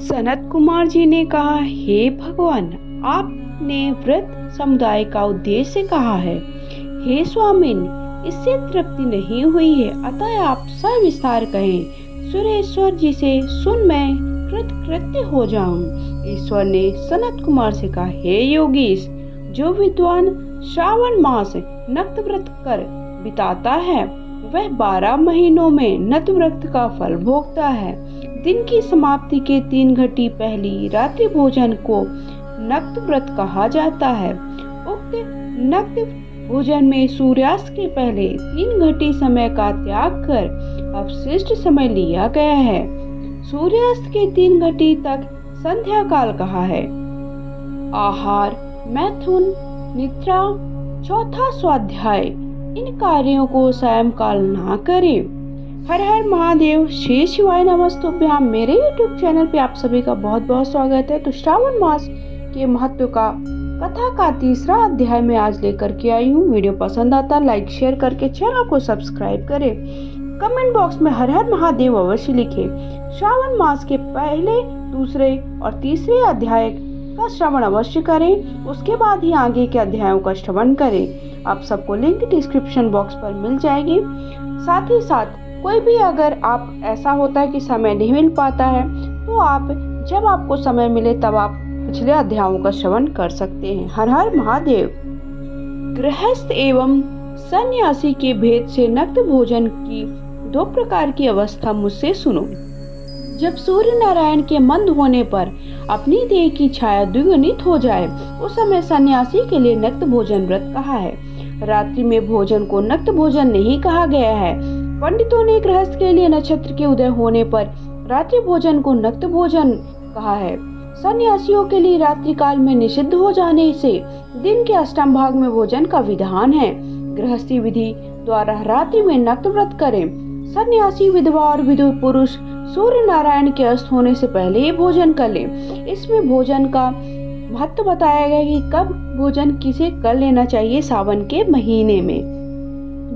सनत कुमार जी ने कहा, हे भगवान, आपने व्रत समुदाय का उद्देश्य कहा है। हे स्वामिन, इससे तृप्ति नहीं हुई है, अतः आप सविस्तार कहें। सुरेश्वर जी से सुन मैं कृतकृत्य हो जाऊं। ईश्वर ने सनत कुमार से कहा, हे योगीश, जो विद्वान श्रावण मास नक्त व्रत कर बिताता है वह 12 महीनों में नक्त व्रत का फल भोगता है। दिन की समाप्ति के 3 घटी पहली रात्रि भोजन को नक्त व्रत कहा जाता है। उक्त नक्त भोजन में सूर्यास्त के पहले 3 घटी समय का त्याग कर अवशिष्ट समय लिया गया है। सूर्यास्त के 3 घटी तक संध्या काल कहा है। आहार, मैथुन, निद्रा, चौथा स्वाध्याय, इन कार्यों को सायंकाल ना करें। हर हर महादेव, श्री शिवाय नमस्तुभ्याम। मेरे YouTube चैनल पे आप सभी का बहुत बहुत स्वागत है। तो श्रावण मास के महत्व का कथा का 3रा अध्याय में आज लेकर के आई हूँ। वीडियो पसंद आता लाइक शेयर करके चैनल को सब्सक्राइब करें। कमेंट बॉक्स में हर हर महादेव अवश्य लिखे। श्रावण मास के पहले, दूसरे और तीसरे अध्याय का श्रवण अवश्य करें। उसके बाद ही आगे के अध्यायों का श्रवण करें। आप सबको लिंक डिस्क्रिप्शन बॉक्स पर मिल जाएगी। साथ ही साथ कोई भी अगर आप ऐसा होता है कि समय नहीं मिल पाता है तो आप जब आपको समय मिले तब आप पिछले अध्यायों का श्रवण कर सकते हैं। हर हर महादेव। गृहस्थ एवं सन्यासी के भेद से नक्त भोजन की 2 प्रकार की अवस्था मुझसे सुनो। जब सूर्य नारायण के मंद होने पर अपनी देह की छाया द्विगुणित हो जाए उस समय सन्यासी के लिए नक्त भोजन व्रत कहा है। रात्रि में भोजन को नक्त भोजन नहीं कहा गया है। पंडितों ने गृहस्थ के लिए नक्षत्र के उदय होने पर रात्रि भोजन को नक्त भोजन कहा है। सन्यासियों के लिए रात्रि काल में निषिद्ध हो जाने से दिन के अष्टम भाग में भोजन का विधान है। गृहस्थी विधि द्वारा रात्रि में नक्त व्रत करें। सन्यासी, विधवा और विधुर पुरुष सूर्य नारायण के अस्त होने से पहले ही भोजन कर ले। इसमें भोजन का महत्व बताया गया कि कब भोजन किसे कर लेना चाहिए। सावन के महीने में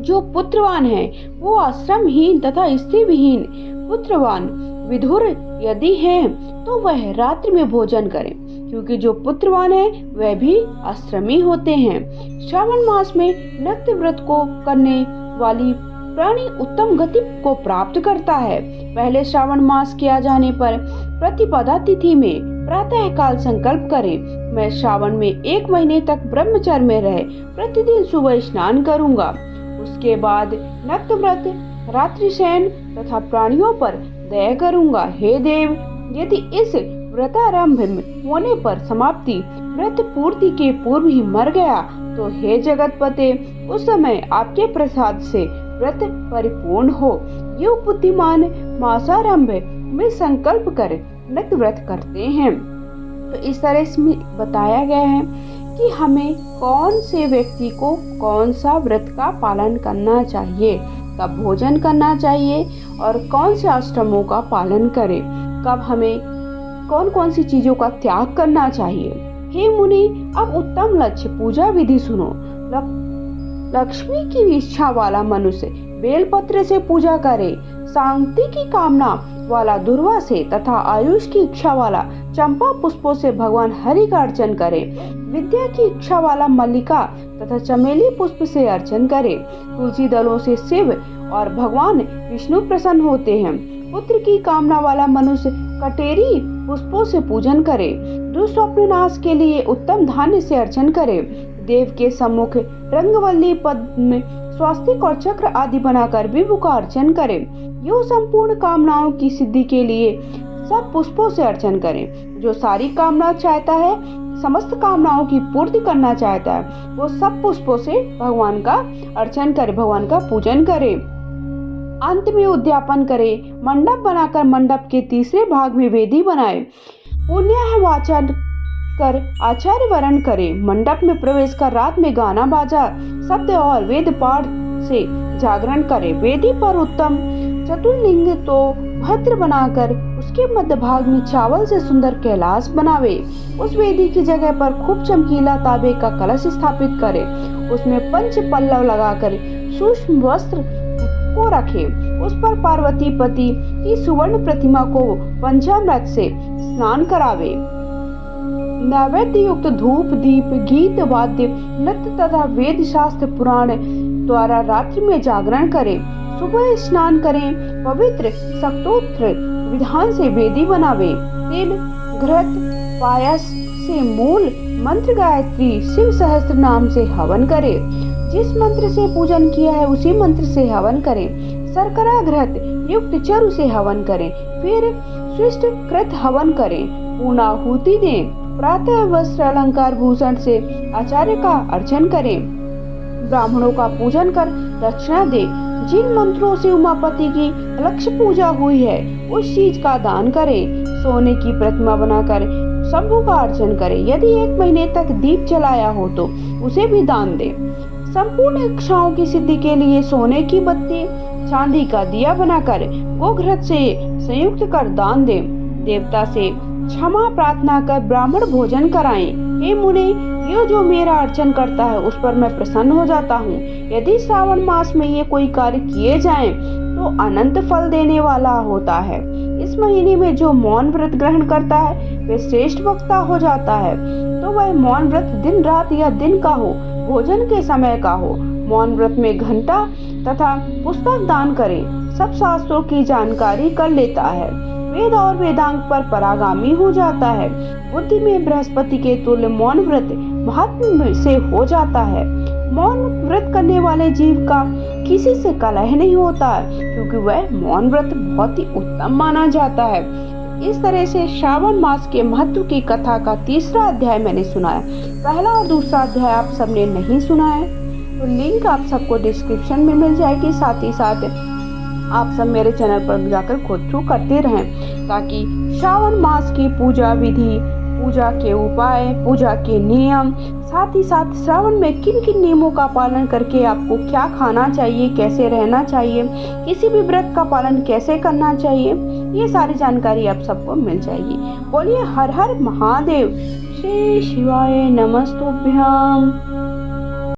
जो पुत्रवान है वो आश्रमहीन तथा स्त्री विहीन पुत्रवान विधुर यदि है तो वह रात्रि में भोजन करें, क्योंकि जो पुत्रवान है वह भी आश्रमी होते हैं। श्रावण मास में नक्त व्रत को करने वाली प्राणी उत्तम गति को प्राप्त करता है। पहले श्रावण मास किया जाने पर प्रतिपदा तिथि में प्रातः काल संकल्प करें, मैं श्रावण में 1 महीने तक ब्रह्मचर्य में रह प्रतिदिन सुबह स्नान करूंगा। उसके बाद नक्त व्रत, रात्रि शयन तथा प्राणियों पर दया करूंगा। हे देव, यदि इस व्रतारंभ होने पर समाप्ति व्रत पूर्ति के पूर्व ही मर गया तो हे जगतपते, उस समय आपके प्रसाद से व्रत परिपूर्ण हो। ये बुद्धिमान मासारंभ में संकल्प कर नक्त व्रत करते हैं। तो इस तरह इसमें बताया गया है कि हमें कौन से व्यक्ति को कौन सा व्रत का पालन करना चाहिए, कब भोजन करना चाहिए और कौन से अष्टमों का पालन करें, कब हमें कौन कौन सी चीजों का त्याग करना चाहिए। हे मुनि, अब उत्तम लक्ष्य पूजा विधि सुनो। लक्ष्मी की इच्छा वाला मनुष्य बेलपत्र से पूजा करे। शांति की कामना वाला दुर्वा से तथा आयुष की इच्छा वाला चंपा पुष्पों से भगवान हरि का अर्चन करे। विद्या की इच्छा वाला मल्लिका तथा चमेली पुष्प से अर्चन करे। तुलसी दलों से शिव और भगवान विष्णु प्रसन्न होते हैं। पुत्र की कामना वाला मनुष्य कटेरी पुष्पों से पूजन करे। दुष्स्वप्न नाश के लिए उत्तम धान्य से अर्चन करे। देव के सम्मुख रंगवल्ली पद्म, स्वास्तिक और चक्र आदि बनाकर विभु का अर्चन करें। यो संपूर्ण कामनाओं की सिद्धि के लिए सब पुष्पों से अर्चन करें। जो सारी कामना चाहता है, समस्त कामनाओं की पूर्ति करना चाहता है, वो सब पुष्पों से भगवान का अर्चन करे, भगवान का पूजन करे। अंत में उद्यापन करे। मंडप बनाकर मंडप के 3रे भाग में वेदी बनाए। पुण्य वाचन कर आचार्य वरण करे। मंडप में प्रवेश कर रात में गाना बाजा, शब्द और वेद पाठ से जागरण करे। वेदी पर उत्तम चतुर्लिंग तो भद्र बनाकर उसके मध्य भाग में चावल से सुंदर कैलाश बनावे। उस वेदी की जगह पर खूब चमकीला तांबे का कलश स्थापित करे। उसमें पंच पल्लव लगाकर सूक्ष्म वस्त्र को रखे। उस पर पार्वती पति की सुवर्ण प्रतिमा को पंचामृत से स्नान करावे। नैवेद्य युक्त धूप दीप गीत वाद्य नृत्य तथा वेद शास्त्र पुराण द्वारा रात्रि में जागरण करें। सुबह स्नान करें, पवित्र शक्तोत्र विधान से वेदी बनावे। तिल घृत पायस से मूल मंत्र गायत्री शिव सहस्त्र नाम से हवन करें। जिस मंत्र से पूजन किया है उसी मंत्र से हवन करें। शर्करा घृत युक्त चरु से हवन करें, फिर स्विष्ट कृत हवन करें। पूर्णाहुति दें। प्रातः वस्त्र अलंकार भूषण से आचार्य का अर्चन करें। ब्राह्मणों का पूजन कर दक्षिणा दे। जिन मंत्रों से उमापति की लक्ष्य पूजा हुई है उस चीज का दान करें। सोने की प्रतिमा बनाकर शंभु का अर्चन करें। यदि 1 महीने तक दीप जलाया हो तो उसे भी दान दे। संपूर्ण इच्छाओं की सिद्धि के लिए सोने की बत्ती चांदी का दिया बनाकर गोघृत से संयुक्त कर दान दे। देवता से क्षमा प्रार्थना कर ब्राह्मण भोजन कराएं। हे मुने, ये जो मेरा अर्चन करता है उस पर मैं प्रसन्न हो जाता हूँ। यदि श्रावण मास में ये कोई कार्य किए जाएं तो अनंत फल देने वाला होता है। इस महीने में जो मौन व्रत ग्रहण करता है वह श्रेष्ठ वक्ता हो जाता है। तो वह मौन व्रत दिन रात या दिन का हो, भोजन के समय का हो। मौन व्रत में घंटा तथा पुस्तक दान करे, सब शास्त्रों की जानकारी कर लेता है, वेद और वेदांग पर परागामी हो जाता है। बुद्धि में बृहस्पति के तुल्य मौन व्रत महात्म्य से हो जाता है। मौन व्रत करने वाले जीव का किसी से कलह नहीं होता क्योंकि वह मौन व्रत बहुत ही उत्तम माना जाता है। इस तरह से श्रावण मास के महत्व की कथा का 3रा अध्याय मैंने सुनाया। पहला और दूसरा अध्याय आप सबने नहीं सुना है तो लिंक आप सबको डिस्क्रिप्शन में मिल जाएगी। साथ ही साथ आप सब मेरे चैनल पर जाकर खोज थ्रू करते रहें ताकि श्रावण मास की पूजा विधि, पूजा के उपाय, पूजा के नियम, साथ ही साथ श्रावण में किन किन नियमों का पालन करके आपको क्या खाना चाहिए, कैसे रहना चाहिए, किसी भी व्रत का पालन कैसे करना चाहिए, ये सारी जानकारी आप सबको मिल जाएगी। बोलिए हर हर महादेव। श्री शिवाय नमस्तुभ्याम।